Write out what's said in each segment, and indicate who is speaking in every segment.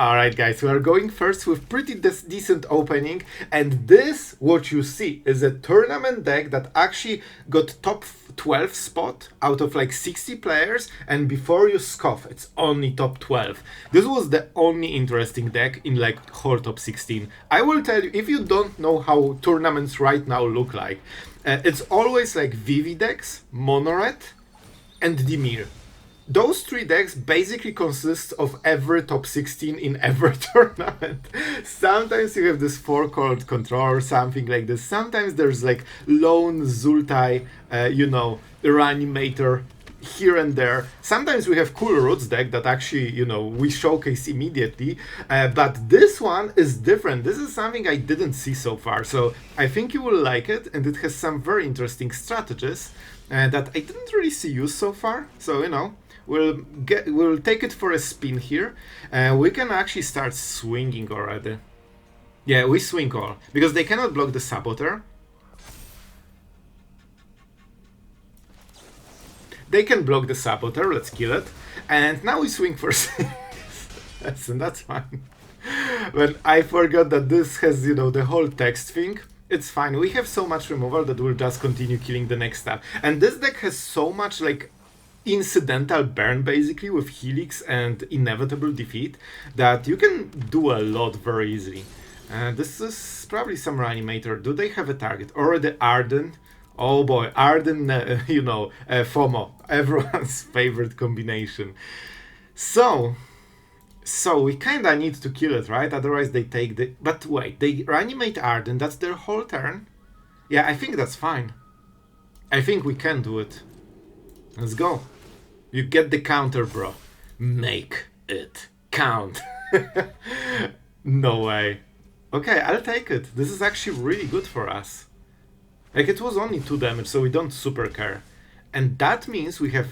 Speaker 1: Alright guys, we are going first with pretty decent opening, and this, what you see, is a tournament deck that actually got top 12 spot out of like 60 players, and before you scoff, it's only top 12. This was the only interesting deck in like whole top 16. I will tell you, if you don't know how tournaments right now look like, it's always like Vivi decks, Monored, and Dimir. Those three decks basically consist of every top 16 in every tournament. Sometimes you have this 4-card control or something like this. Sometimes there's like lone Zultai, Reanimator here and there. Sometimes we have cool Roots deck that actually, we showcase immediately. But this one is different. This is something I didn't see so far. So I think you will like it. And it has some very interesting strategies that I didn't really see used so far. So, we'll take it for a spin here. We can actually start swinging already. Yeah, we swing all, because they cannot block the Saboteur. They can block the Saboteur, let's kill it. And now we swing for 6. And that's fine. But I forgot that this has, the whole text thing. It's fine, we have so much removal that we'll just continue killing the next stuff. And this deck has so much, incidental burn basically with Helix and inevitable defeat that you can do a lot very easily. This is probably some Reanimator. Do they have a target? Or the Arden? Oh boy, Arden, FOMO, everyone's favorite combination. So we kinda need to kill it, right? Otherwise they take the... But wait, they reanimate Arden, that's their whole turn? Yeah, I think that's fine. I think we can do it. Let's go. You get the counter, bro. Make it count. No way. Okay, I'll take it. This is actually really good for us. It was only 2 damage, so we don't super care. And that means we have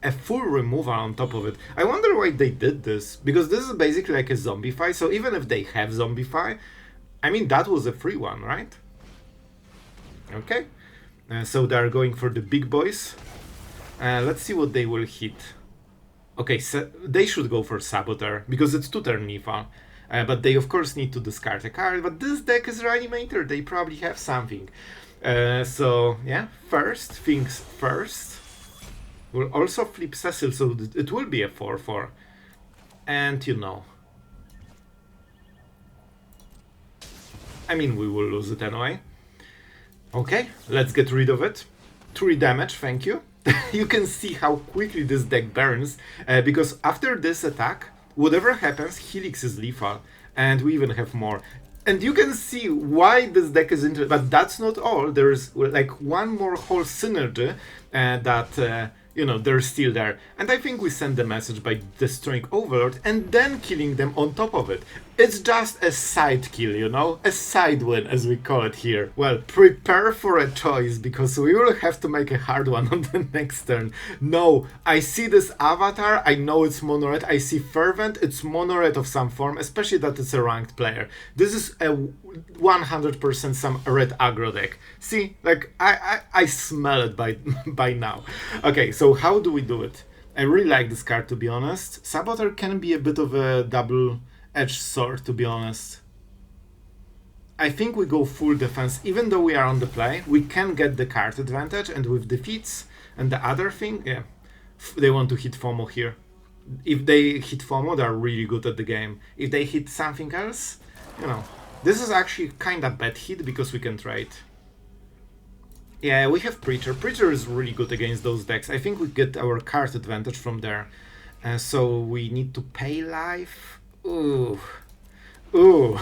Speaker 1: a full removal on top of it. I wonder why they did this. Because this is basically like a Zombify, so even if they have Zombify, I mean, that was a free one, right? Okay. So they're going for the big boys. Let's see what they will hit. Okay, so they should go for Saboteur, because it's 2-turn Nifa. But they of course need to discard a card, but this deck is Reanimator, they probably have something. So yeah, first things first. We'll also flip Cecil, so it will be a 4-4. And I mean, we will lose it anyway. Okay, let's get rid of it. 3 damage, thank you. You can see how quickly this deck burns, because after this attack, whatever happens, Helix is lethal, and we even have more. And you can see why this deck is interesting, but that's not all. There's like one more whole synergy that, they're still there. And I think we send the message by destroying Overlord and then killing them on top of it. It's just a side kill, a side win as we call it here. Well, prepare for a choice, because we will have to make a hard one on the next turn. No, I see this avatar, I know it's Monored, I see Fervent, it's Monored of some form, especially that it's a ranked player. This is a 100% some red aggro deck. See, I smell it by now. Okay, so how do we do it? I really like this card, to be honest. Saboteur can be a bit of a double-edged sword, to be honest. I think we go full defense. Even though we are on the play, we can get the card advantage, and with defeats and the other thing, yeah, they want to hit FOMO here. If they hit FOMO, they're really good at the game. If they hit something else, this is actually kind of bad hit because we can trade. Yeah, we have Preacher. Preacher is really good against those decks. I think we get our card advantage from there. So we need to pay life. Ooh. Ooh.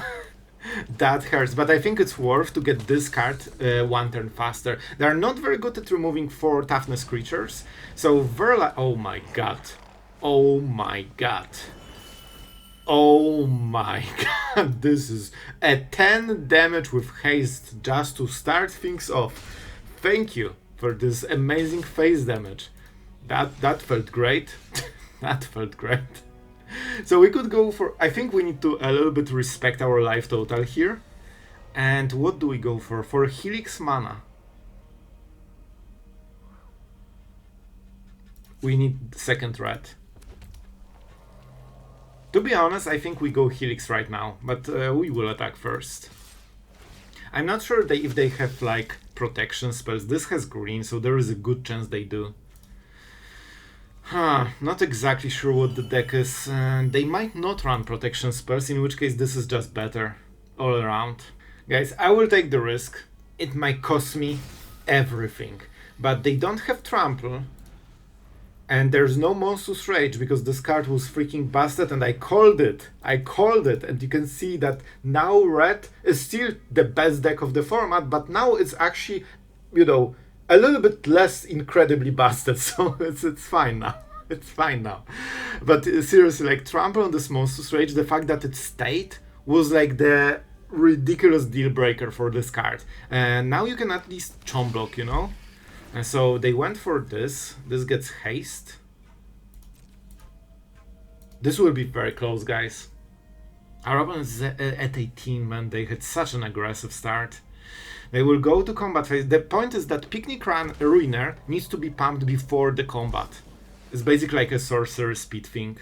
Speaker 1: That hurts. But I think it's worth to get this card 1 turn faster. They are not very good at removing 4 toughness creatures. So Verla... Oh my god. Oh my god. Oh my god. This is a 10 damage with haste just to start things off. Thank you for this amazing phase damage. That felt great. That felt great. So we could go for... I think we need to a little bit respect our life total here. And what do we go for? For Helix mana. We need second red. To be honest, I think we go Helix right now, but we will attack first. I'm not sure if they have like protection spells. This has green, so there is a good chance they do. Not exactly sure what the deck is. They might not run protection spells, in which case this is just better all around. Guys, I will take the risk. It might cost me everything, but they don't have trample. And there's no Monstrous Rage because this card was freaking busted and I called it. And you can see that now red is still the best deck of the format, but now it's actually, you know, a little bit less incredibly busted. So it's fine now. It's fine now. But seriously, like trample on this Monstrous Rage, the fact that it stayed was like the ridiculous deal breaker for this card. And now you can at least chomp block, you know? And so they went for this. This gets haste. This will be very close, guys. Our opponent is at 18, man. They had such an aggressive start. They will go to combat phase. The point is that Picnic Ruiner needs to be pumped before the combat. It's basically like a sorcerer speed thing.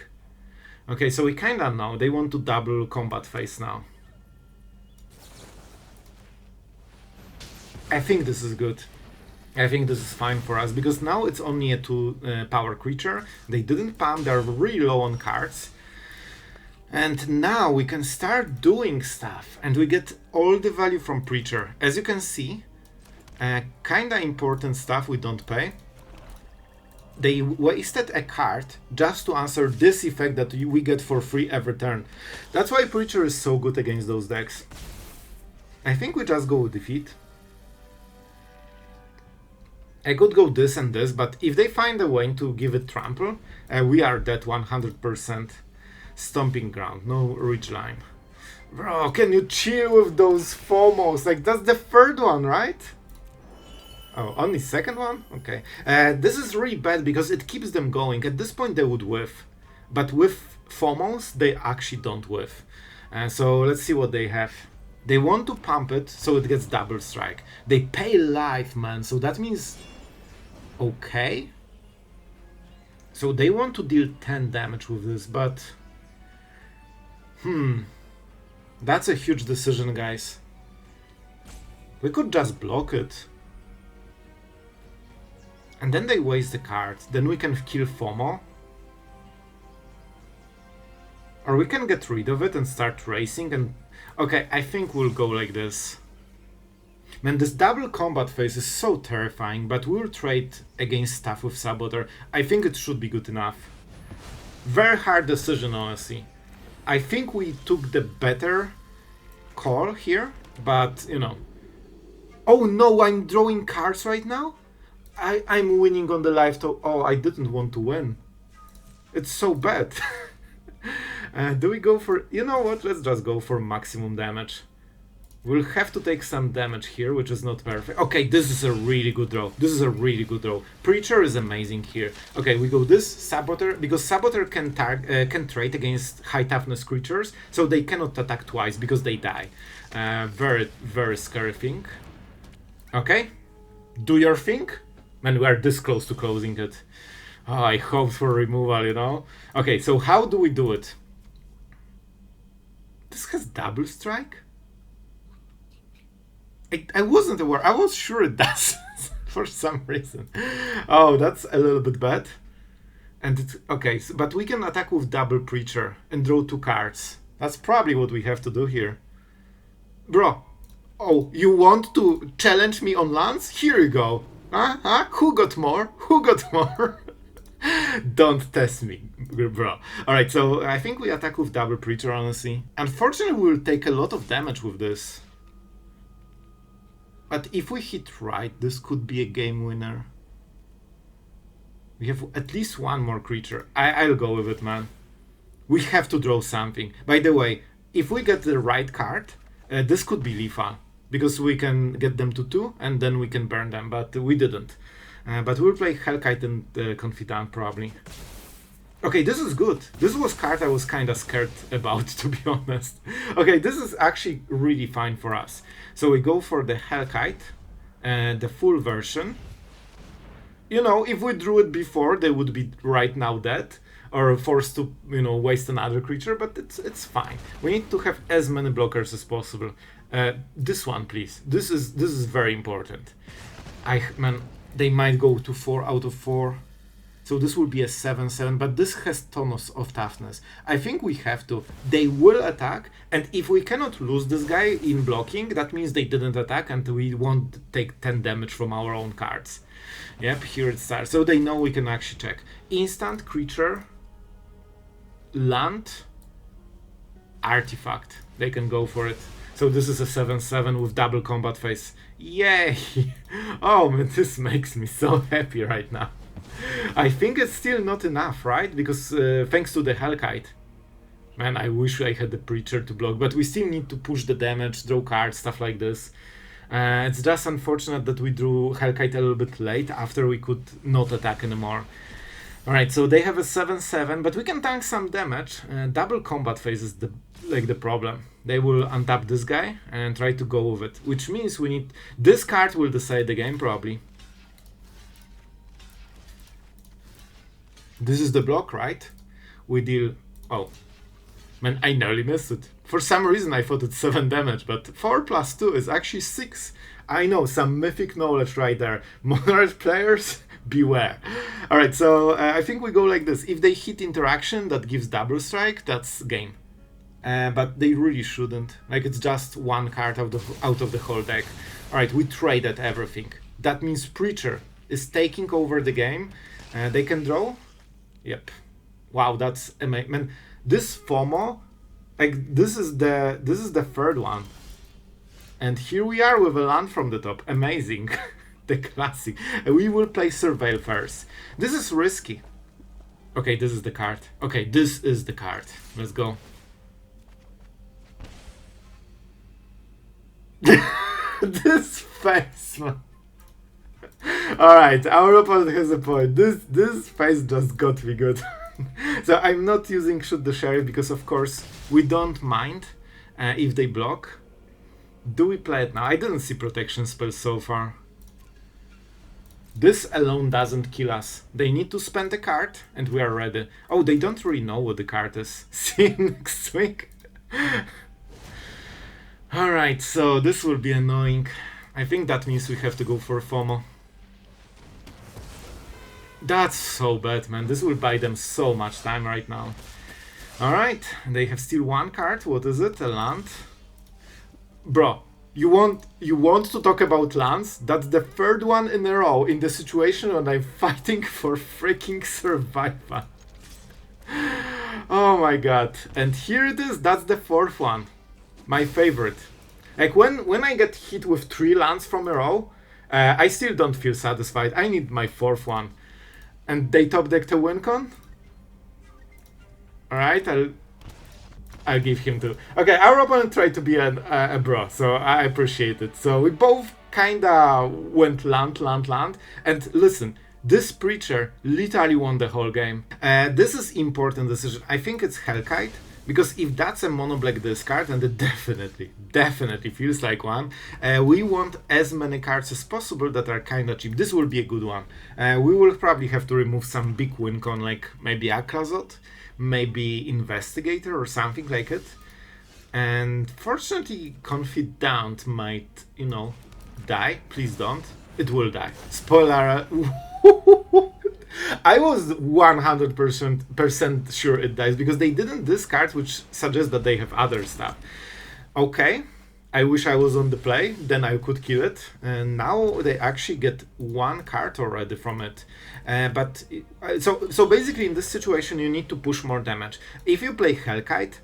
Speaker 1: Okay, so we kinda know. They want to double combat phase now. I think this is good. I think this is fine for us, because now it's only a 2 power creature. They didn't pump, they're really low on cards. And now we can start doing stuff, and we get all the value from Preacher. As you can see, kinda important stuff we don't pay. They wasted a card just to answer this effect that we get for free every turn. That's why Preacher is so good against those decks. I think we just go with Defeat. I could go this and this, but if they find a way to give it trample, we are dead 100%. Stomping Ground, no Ridgeline. Bro, can you chill with those FOMOs? Like, that's the third one, right? Oh, only second one? Okay. This is really bad because it keeps them going. At this point they would whiff. But with FOMOs, they actually don't whiff. So let's see what they have. They want to pump it so it gets double strike. They pay life, man, so that means... Okay. So they want to deal 10 damage with this, but... That's a huge decision, guys. We could just block it. And then they waste the card. Then we can kill FOMO. Or we can get rid of it and start racing and... Okay, I think we'll go like this. Man, this double combat phase is so terrifying, but we'll trade against stuff with Saboteur. I think it should be good enough. Very hard decision, honestly. I think we took the better call here, but, you know. Oh no, I'm drawing cards right now? I'm winning on the live to... Oh, I didn't want to win. It's so bad. Do we go for... You know what? Let's just go for maximum damage. We'll have to take some damage here, which is not perfect. Okay, this is a really good draw. This is a really good draw. Preacher is amazing here. Okay, we go this, Saboteur, because Saboteur can trade against high toughness creatures, so they cannot attack twice because they die. Very, very scary thing. Okay, do your thing. Man, we are this close to closing it. Oh, I hope for removal, you know? Okay, so how do we do it? This has double strike? I wasn't aware. I was sure it does for some reason. Oh, that's a little bit bad. And it's okay, so, but we can attack with double Preacher and draw 2 cards. That's probably what we have to do here. Bro, oh, you want to challenge me on lands? Here you go. Huh? Who got more? Who got more? Don't test me, bro. Alright, so I think we attack with double Preacher, honestly. Unfortunately, we will take a lot of damage with this. But if we hit right, this could be a game winner. We have at least one more creature. I'll go with it, man. We have to draw something. By the way, if we get the right card, this could be lethal. Because we can get them to 2, and then we can burn them, but we didn't. But we'll play Hellkite and Confidant, probably. Okay, this is good. This was card I was kinda scared about, to be honest. Okay, this is actually really fine for us. So we go for the Hellkite, the full version. You know, if we drew it before, they would be right now dead. or forced to, you know, waste another creature, but it's fine. We need to have as many blockers as possible. This one, please. This is very important. Man, they might go to 4 out of 4. So this will be a 7/7, but this has tons of toughness. I think we have to. They will attack, and if we cannot lose this guy in blocking, that means they didn't attack, and we won't take 10 damage from our own cards. Yep, here it starts. So they know we can actually check. Instant, creature, land, artifact. They can go for it. So this is a 7/7 with double combat phase. Yay! Oh man, this makes me so happy right now. I think it's still not enough, right? Because thanks to the Hellkite. Man, I wish I had the Preacher to block, but we still need to push the damage, draw cards, stuff like this. It's just unfortunate that we drew Hellkite a little bit late after we could not attack anymore. Alright, so they have a 7/7, but we can tank some damage. Double combat phase is the problem. They will untap this guy and try to go with it, which means we need... This card will decide the game, probably. This is the block, right? We deal... Oh. Man, I nearly missed it. For some reason I thought it's 7 damage, but 4 plus 2 is actually 6. I know, some mythic knowledge right there. Monarch players, beware. Alright, so I think we go like this. If they hit interaction that gives double strike, that's game. But they really shouldn't. Like, it's just one card out of the whole deck. Alright, we traded everything. That means Preacher is taking over the game. They can draw. Yep. Wow, that's amazing. Man, this FOMO, like this is the third one. And here we are with a land from the top. Amazing. The classic. We will play Surveil first. This is risky. Okay, this is the card. Okay, this is the card. Let's go. This face, man. Alright, our opponent has a point. This face just got me good. So I'm not using Shoot the Sheriff because, of course, we don't mind if they block. Do we play it now? I didn't see protection spells so far. This alone doesn't kill us. They need to spend a card and we are ready. Oh, they don't really know what the card is. See you next week. Alright, so this will be annoying. I think that means we have to go for FOMO. That's so bad, man. This will buy them so much time right now. Alright, they have still one card. What is it? A land? Bro, you want to talk about lands? That's the third one in a row in the situation when I'm fighting for freaking survival. Oh my god. And here it is. That's the fourth one. My favorite. Like when I get hit with 3 lands from a row, I still don't feel satisfied. I need my fourth one. And they top decked a Wincon? Alright, I'll give him 2. Okay, our opponent tried to be a bro, so I appreciate it. So we both kinda went land. And listen, this Preacher literally won the whole game. This is important decision. I think it's Hellkite. Because if that's a mono black discard, and it definitely feels like one, we want as many cards as possible that are kinda cheap. This will be a good one. We will probably have to remove some big Wincon, like maybe Akrazot, maybe Investigator or something like it. And fortunately, Confidant might, you know, die. Please don't. It will die. Spoiler. I was 100% sure it dies because they didn't discard, which suggests that they have other stuff. Okay, I wish I was on the play, then I could kill it. And now they actually get 1 card already from it. So basically in this situation you need to push more damage. If you play Hellkite,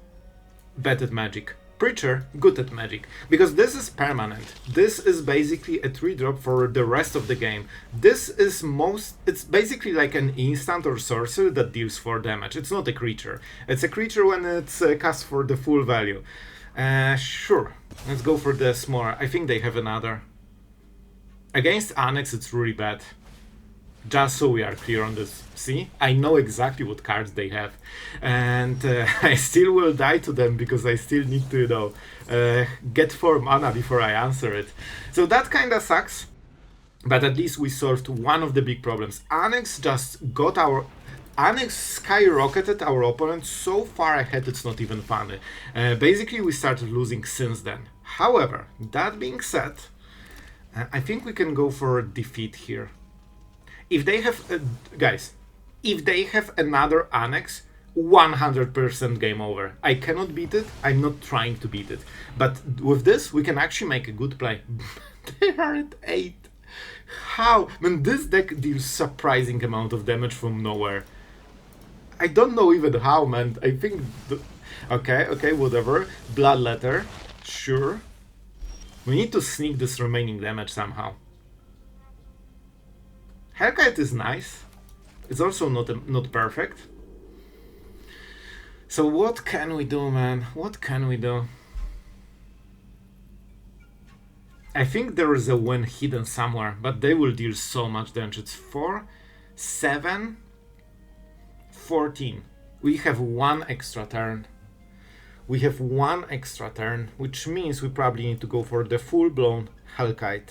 Speaker 1: bad at magic. Preacher, good at magic, because this is permanent. This is basically a 3-drop for the rest of the game. This is it's basically like an instant or sorcery that deals 4 damage. It's not a creature. It's a creature when it's cast for the full value. Sure, let's go for the smaller. I think they have another. Against Annex it's really bad. Just so we are clear on this. See, I know exactly what cards they have, and I still will die to them because I still need to, you know, get 4 mana before I answer it. So that kinda sucks, but at least we solved one of the big problems. Annex just got Annex skyrocketed our opponent so far ahead it's not even funny. Basically we started losing since then. However, that being said, I think we can go for a defeat here. If they have, guys, if they have another Annex, 100% game over. I cannot beat it, I'm not trying to beat it. But with this, we can actually make a good play. They are at 8. How? Man, this deck deals surprising amount of damage from nowhere. I don't know even how, man. I think... Okay, whatever. Bloodletter, sure. We need to sneak this remaining damage somehow. Hellkite is nice. It's also not perfect. So what can we do, man? What can we do? I think there is a win hidden somewhere, but they will deal so much damage. It's 4, 7, 14. We have 1 extra turn. We have 1 extra turn, which means we probably need to go for the full-blown Hellkite.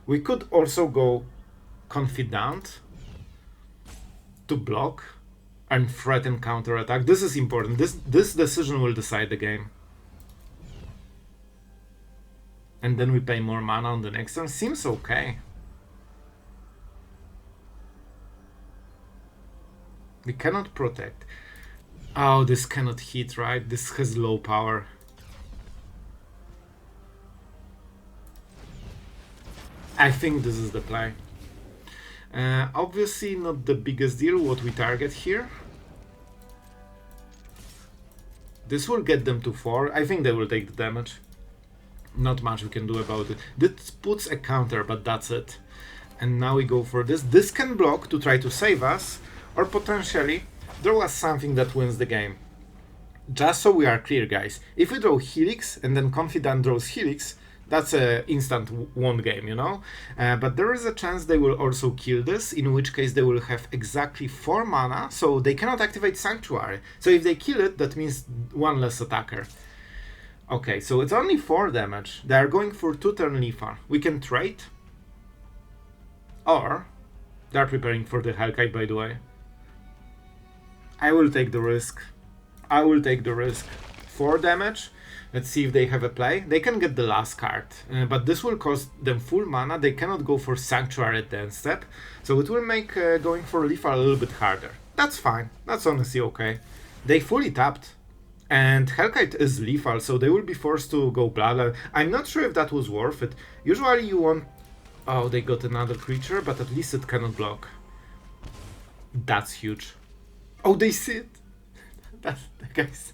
Speaker 1: We could also go Confidant to block and threaten counterattack. This is important. This decision will decide the game. And then we pay more mana on the next turn. Seems okay. We cannot protect. Oh, this cannot hit, right? This has low power. I think this is the play. Obviously not the biggest deal what we target here. This will get them to 4. I think they will take the damage. Not much we can do about it. This puts a counter, but that's it. And now we go for this. This can block to try to save us, or potentially draw us something that wins the game. Just so we are clear, guys. If we draw Helix and then Confidant draws Helix, that's an instant won game, you know? But there is a chance they will also kill this, in which case they will have exactly 4 mana, so they cannot activate Sanctuary. So if they kill it, that means 1 less attacker. Okay, so it's only 4 damage. They are going for 2-turn Leafar. We can trade. Or, they are preparing for the Hellkite, by the way. I will take the risk. I will take the risk. 4 damage. Let's see if they have a play. They can get the last card, but this will cost them full mana. They cannot go for Sanctuary at the end step, so it will make going for Leafar a little bit harder. That's fine. That's honestly okay. They fully tapped, and Hellkite is lethal, so they will be forced to go Bloodline. I'm not sure if that was worth it. Usually you want... Oh, they got another creature, but at least it cannot block. That's huge. Oh, they see it. That's... Guys...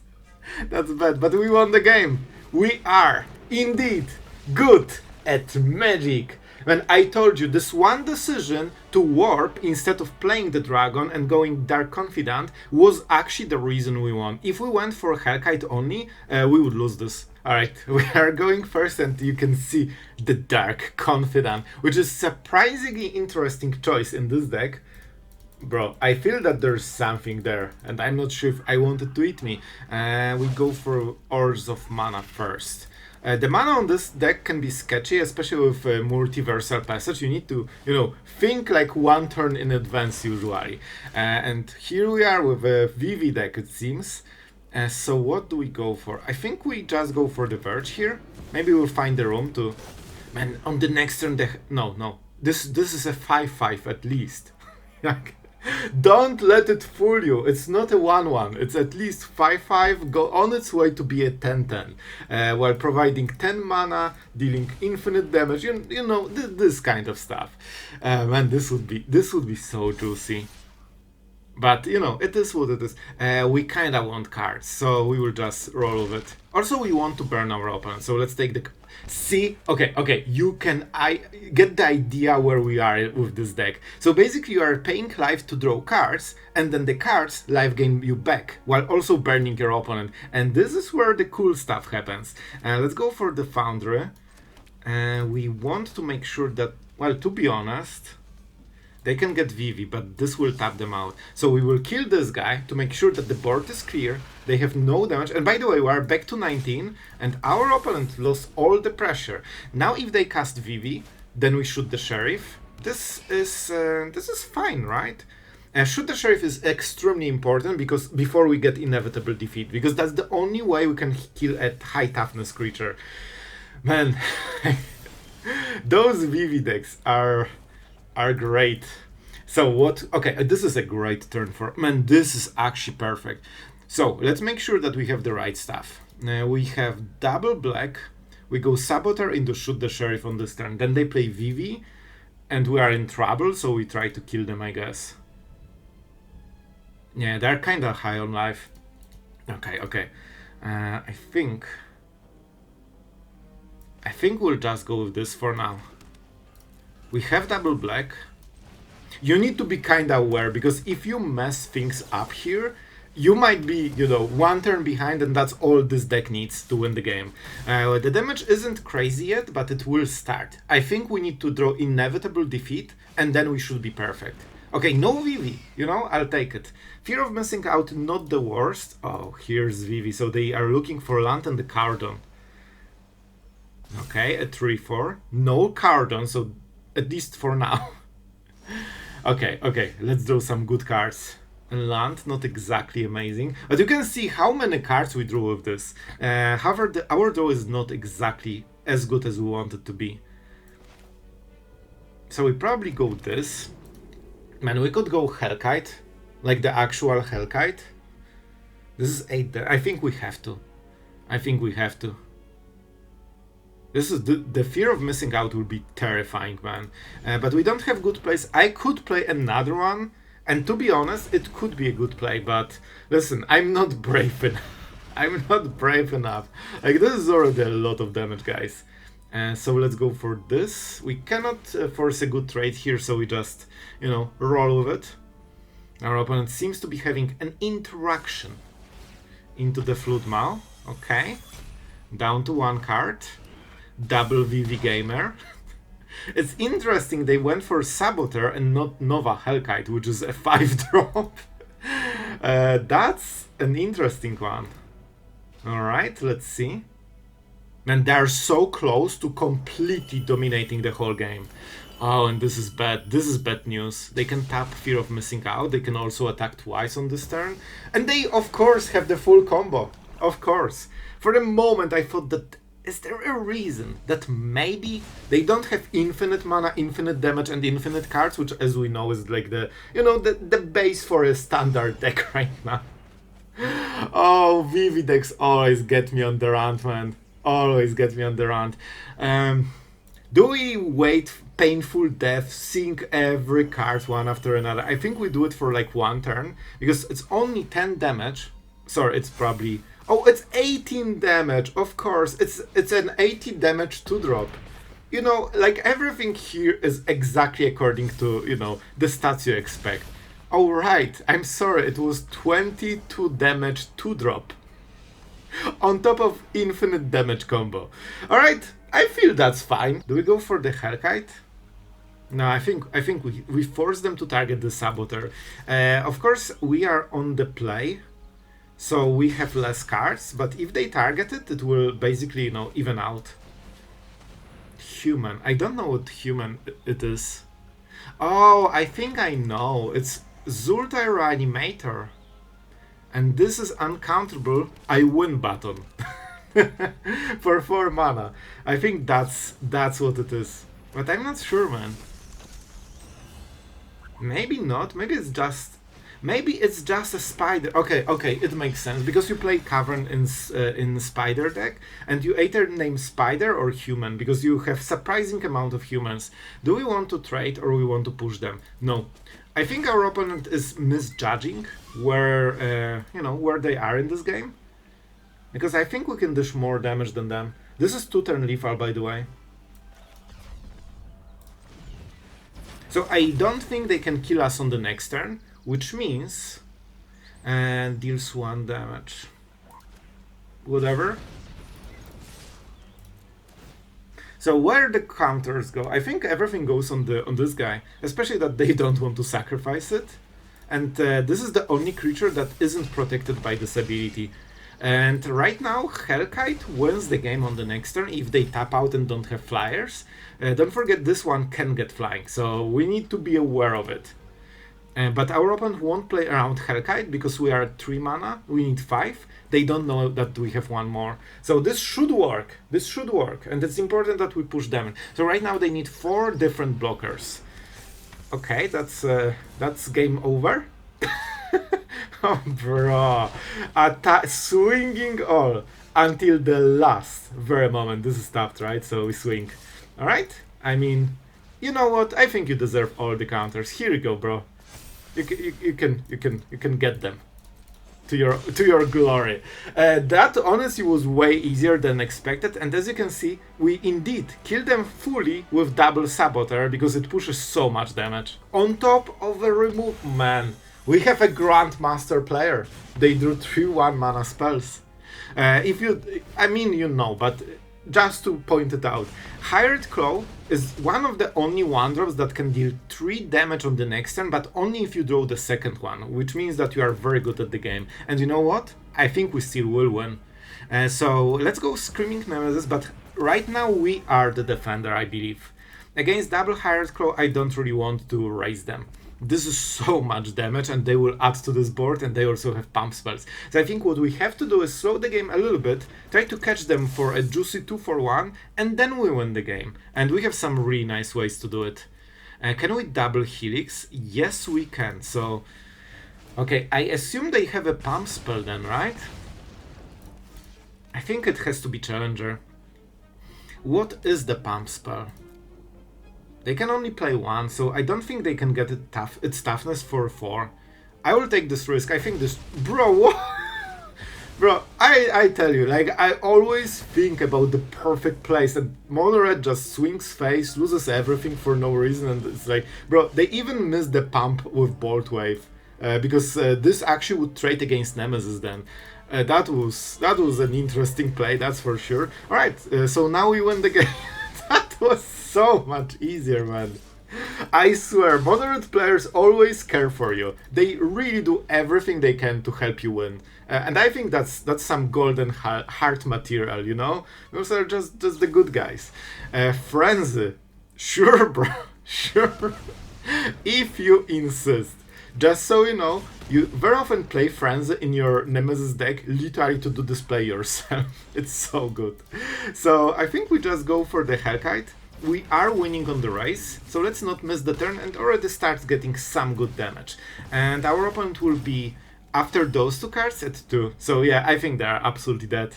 Speaker 1: That's bad, but we won the game. We are indeed good at Magic. When I told you this one decision to warp instead of playing the dragon and going Dark Confidant was actually the reason we won. If we went for Hellkite only, we would lose this. Alright, we are going first and you can see the Dark Confidant, which is surprisingly interesting choice in this deck. Bro, I feel that there's something there, and I'm not sure if I want it to eat me. We go for Ores of Mana first. The mana on this deck can be sketchy, especially with Multiversal Passage. You need to, you know, think like 1 turn in advance usually. And here we are with a VV deck, it seems. So what do we go for? I think we just go for the Verge here. Maybe we'll find the room to... Man, on the next turn... No. This is a 5-5 at least. Don't let it fool you. It's not a 1-1. It's at least 5-5, go on its way to be a 10-10, while providing 10 mana, dealing infinite damage. You know this kind of stuff. Man, this would be so juicy. But you know, it is what it is. We kinda want cards, so we will just roll with it. Also, we want to burn our opponent, so let's take the... See? Okay, you can... I get the idea where we are with this deck. So basically you are paying life to draw cards, and then the cards life gain you back, while also burning your opponent. And this is where the cool stuff happens. Let's go for the Foundry. We want to make sure that... Well, to be honest... They can get Vivi, but this will tap them out. So we will kill this guy to make sure that the board is clear. They have no damage. And by the way, we are back to 19, and our opponent lost all the pressure. Now if they cast Vivi, then we shoot the Sheriff. this is fine, right? Shoot the Sheriff is extremely important because before we get inevitable defeat, because that's the only way we can kill a high toughness creature. Man, those VV decks are great. So what? Okay, this is a great turn for. Man, this is actually perfect. So let's make sure that we have the right stuff. We have double black. We go Saboteur into Shoot the Sheriff on this turn. Then they play VV, and we are in trouble. So we try to kill them, I guess. Yeah, they're kind of high on life. Okay. I think we'll just go with this for now. We have double black. You need to be kind of aware, because if you mess things up here, you might be, you know, one turn behind, and that's all this deck needs to win the game. The damage isn't crazy yet, but it will start. I think we need to draw inevitable defeat, and then we should be perfect. Okay, no VV, you know, I'll take it. Fear of missing out, not the worst. Oh, here's VV, so they are looking for land and the Cardon. Okay, a 3-4. No Cardon, so at least for now. Okay, let's draw some good cards. And land, not exactly amazing. But you can see how many cards we drew with this. However, our draw is not exactly as good as we want it to be. So we probably go with this. Man, we could go Hellkite, like the actual Hellkite. This is 8. I think we have to. This is the fear of missing out will be terrifying, man. But we don't have good plays. I could play another one, and to be honest, it could be a good play. But listen, I'm not brave enough. Like, this is already a lot of damage, guys. So let's go for this. We cannot force a good trade here, so we just, you know, roll with it. Our opponent seems to be having an interaction into the Flute Maw. Okay. Down to one card. Double VV Gamer. It's interesting they went for Saboteur and not Nova Hellkite, which is a 5-drop. That's an interesting one. Alright, let's see. And they're so close to completely dominating the whole game. Oh, and this is bad. This is bad news. They can tap Fear of Missing Out. They can also attack twice on this turn. And they, of course, have the full combo. Of course. For a moment, I thought that... Is there a reason that maybe they don't have infinite mana, infinite damage, and infinite cards, which, as we know, is like the, you know, the base for a standard deck right now. Oh, VV decks always get me on the rant, man. Always get me on the rant. Do we wait painful death, seeing every card one after another? I think we do it for like one turn, because it's only 10 damage. Sorry, it's probably... Oh, it's 18 damage, of course. It's an 80 damage 2-drop. You know, like, everything here is exactly according to, you know, the stats you expect. Oh, right, I'm sorry, it was 22 damage 2-drop. On top of infinite damage combo. Alright, I feel that's fine. Do we go for the Hellkite? No, I think we force them to target the Saboteur. Of course, we are on the play. So we have less cards, but if they target it, it will basically, you know, even out. Human. I don't know what human it is. Oh, I think I know. It's Zultai Reanimator. And this is uncounterable. I win button. For 4 mana. I think that's what it is. But I'm not sure, man. Maybe not. Maybe it's just a spider. Okay, it makes sense, because you play Cavern in spider deck, and you either name spider or human, because you have surprising amount of humans. Do we want to trade or we want to push them? No. I think our opponent is misjudging where you know, where they are in this game, because I think we can dish more damage than them. This is 2-turn lethal, by the way. So I don't think they can kill us on the next turn, which means deals 1 damage. Whatever. So where the counters go? I think everything goes on this guy, especially that they don't want to sacrifice it. And this is the only creature that isn't protected by this ability. And right now, Hellkite wins the game on the next turn if they tap out and don't have flyers. Don't forget this one can get flying, so we need to be aware of it. But our opponent won't play around Hellkite because we are at 3 mana, we need 5. They don't know that we have 1 more. So this should work, and it's important that we push them. So right now they need 4 different blockers. Okay, that's game over. Oh, bro. Swinging all until the last very moment. This is tough, right? So we swing. Alright? I mean, you know what? I think you deserve all the counters. Here you go, bro. You can get them to your glory. That honestly was way easier than expected, and as you can see, we indeed killed them fully with double Saboteur because it pushes so much damage. On top of the remove, man, we have a Grandmaster player. They drew 3 1-mana spells. If you, I mean, you know, but just to point it out, Hired Claw is one of the only 1-drops that can deal 3 damage on the next turn, but only if you draw the second one, which means that you are very good at the game. And you know what? I think we still will win. So let's go Screaming Nemesis, but right now we are the defender, I believe. Against double Hired Claw, I don't really want to raise them. This is so much damage, and they will add to this board, and they also have pump spells. So I think what we have to do is slow the game a little bit, try to catch them for a juicy 2-for-1, and then we win the game. And we have some really nice ways to do it. Can we double Helix? Yes, we can. So, okay, I assume they have a pump spell then, right? I think it has to be Challenger. What is the pump spell? They can only play 1, so I don't think they can get its toughness for 4. I will take this risk. I think this... Bro, what? Bro, I tell you, like, I always think about the perfect place, and Mono Red just swings face, loses everything for no reason, and it's like, bro, they even missed the pump with Bolt Wave, because this actually would trade against Nemesis then. That was an interesting play, that's for sure. Alright, so now we win the game. That was so much easier, man. I swear, moderate players always care for you. They really do everything they can to help you win. And I think that's some golden heart material, you know? Those are just the good guys. Frenzy. Sure, bro. Sure. If you insist. Just so you know, you very often play Frenzy in your Nemesis deck literally to do this play yourself. It's so good. So I think we just go for the Hellkite. We are winning on the race, so let's not miss the turn and already start getting some good damage. And our opponent will be, after those 2 cards, at 2. So yeah, I think they are absolutely dead.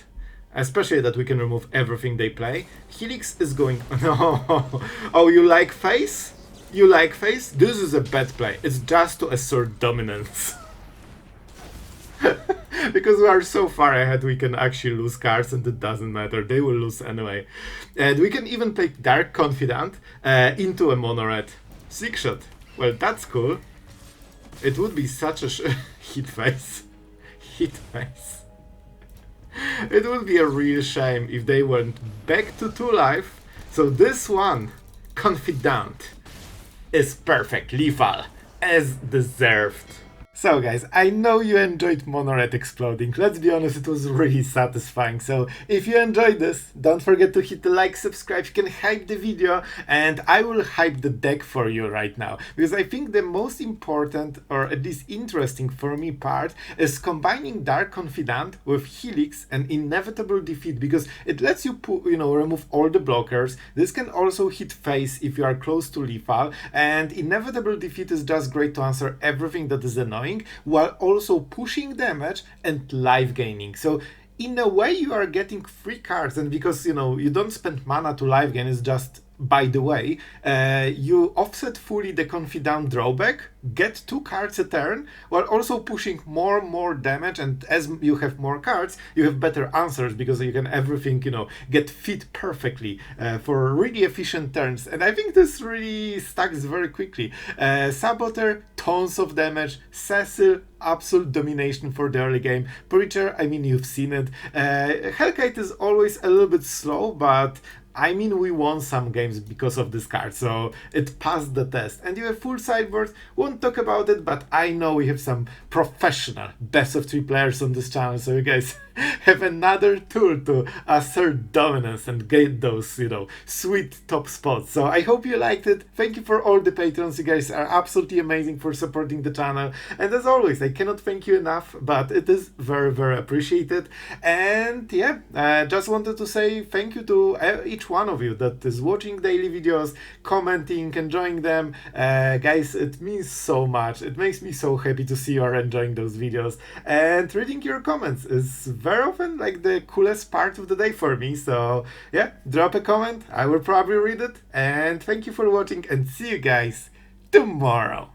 Speaker 1: Especially that we can remove everything they play. Helix is going... No! Oh, you like face? You like face? This is a bad play. It's just to assert dominance. Because we are so far ahead, we can actually lose cards and it doesn't matter. They will lose anyway. And we can even take Dark Confidant into a Mono Red. 6-shot. Well, that's cool. It would be such a hit face. Hit face. It would be a real shame if they went back to 2 life. So this one, Confidant, is perfect, lethal, as deserved. So guys, I know you enjoyed Mono Red exploding. Let's be honest, it was really satisfying. So if you enjoyed this, don't forget to hit the like, subscribe, you can hype the video, and I will hype the deck for you right now. Because I think the most important, or at least interesting for me part, is combining Dark Confidant with Helix and Inevitable Defeat, because it lets you remove all the blockers. This can also hit face if you are close to lethal, and Inevitable Defeat is just great to answer everything that is annoying, while also pushing damage and life gaining. So in a way you are getting 3 cards, and because you don't spend mana to life gain, it's just by the way, you offset fully the Confidant drawback, get 2 cards a turn, while also pushing more and more damage, and as you have more cards, you have better answers, because you can everything, get fit perfectly for really efficient turns. And I think this really stacks very quickly. Saboteur, tons of damage. Cecil, absolute domination for the early game. Preacher, I mean, you've seen it. Hellkite is always a little bit slow, but I mean, we won some games because of this card, so it passed the test. And you have full sideboard, won't talk about it, but I know we have some professional best of 3 players on this channel, so you guys have another tool to assert dominance and get those, you know, sweet top spots. So I hope you liked it. Thank you for all the patrons. You guys are absolutely amazing for supporting the channel. And as always, I cannot thank you enough, but it is very, very appreciated. And yeah, just wanted to say thank you to each one of you that is watching daily videos, commenting, enjoying them. Guys, it means so much. It makes me so happy to see you are enjoying those videos. And reading your comments is very often like the coolest part of the day for me. So yeah, drop a comment. I will probably read it. And thank you for watching, and see you guys tomorrow.